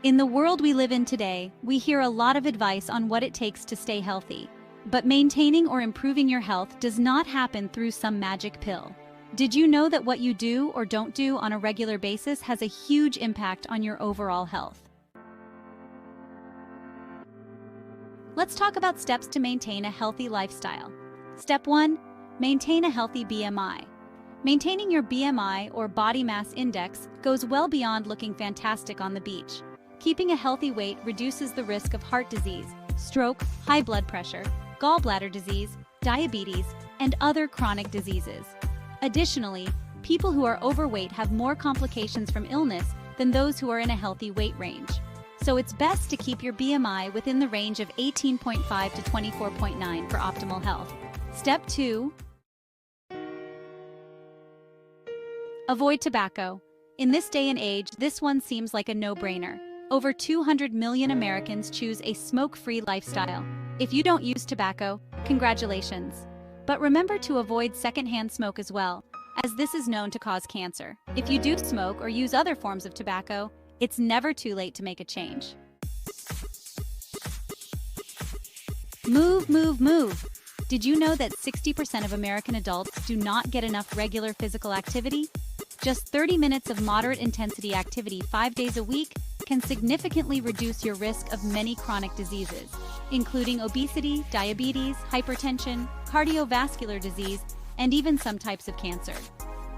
In the world we live in today, we hear a lot of advice on what it takes to stay healthy. But maintaining or improving your health does not happen through some magic pill. Did you know that what you do or don't do on a regular basis has a huge impact on your overall health? Let's talk about steps to maintain a healthy lifestyle. Step 1. Maintain a healthy BMI. Maintaining your BMI or body mass index goes well beyond looking fantastic on the beach. Keeping a healthy weight reduces the risk of heart disease, stroke, high blood pressure, gallbladder disease, diabetes, and other chronic diseases. Additionally, people who are overweight have more complications from illness than those who are in a healthy weight range. So it's best to keep your BMI within the range of 18.5 to 24.9 for optimal health. Step 2. Avoid tobacco. In this day and age, this one seems like a no-brainer. Over 200 million Americans choose a smoke-free lifestyle. If you don't use tobacco, congratulations. But remember to avoid secondhand smoke as well, as this is known to cause cancer. If you do smoke or use other forms of tobacco, it's never too late to make a change. Move, move, move. Did you know that 60% of American adults do not get enough regular physical activity? Just 30 minutes of moderate intensity activity 5 days a week can significantly reduce your risk of many chronic diseases, including obesity, diabetes, hypertension, cardiovascular disease, and even some types of cancer.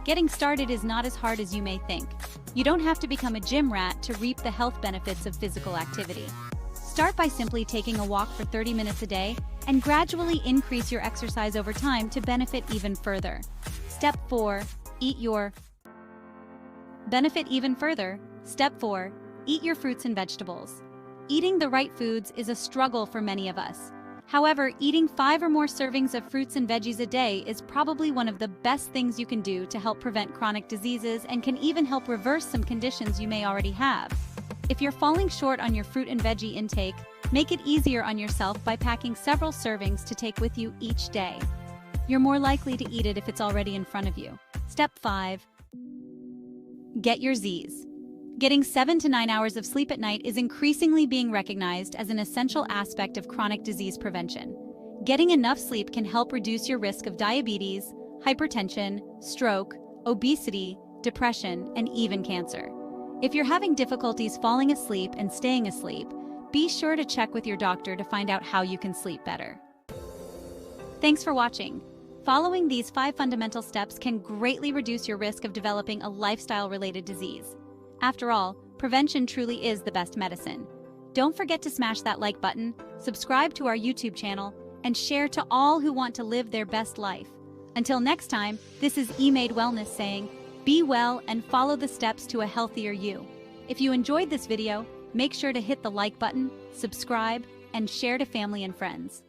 Getting started is not as hard as you may think. You don't have to become a gym rat to reap the health benefits of physical activity. Start by simply taking a walk for 30 minutes a day and gradually increase your exercise over time to benefit even further. Step 4. Benefit even further. Step 4. Eat your fruits and vegetables. Eating the right foods is a struggle for many of us. However, eating 5 or more servings of fruits and veggies a day is probably one of the best things you can do to help prevent chronic diseases and can even help reverse some conditions you may already have. If you're falling short on your fruit and veggie intake, make it easier on yourself by packing several servings to take with you each day. You're more likely to eat it if it's already in front of you. Step 5. Get your Z's. Getting 7 to 9 hours of sleep at night is increasingly being recognized as an essential aspect of chronic disease prevention. Getting enough sleep can help reduce your risk of diabetes, hypertension, stroke, obesity, depression, and even cancer. If you're having difficulties falling asleep and staying asleep, be sure to check with your doctor to find out how you can sleep better. Thanks for watching. Following these 5 fundamental steps can greatly reduce your risk of developing a lifestyle-related disease. After all, prevention truly is the best medicine. Don't forget to smash that like button, subscribe to our YouTube channel, and share to all who want to live their best life. Until next time, this is eMade Wellness saying, be well and follow the steps to a healthier you. If you enjoyed this video, make sure to hit the like button, subscribe, and share to family and friends.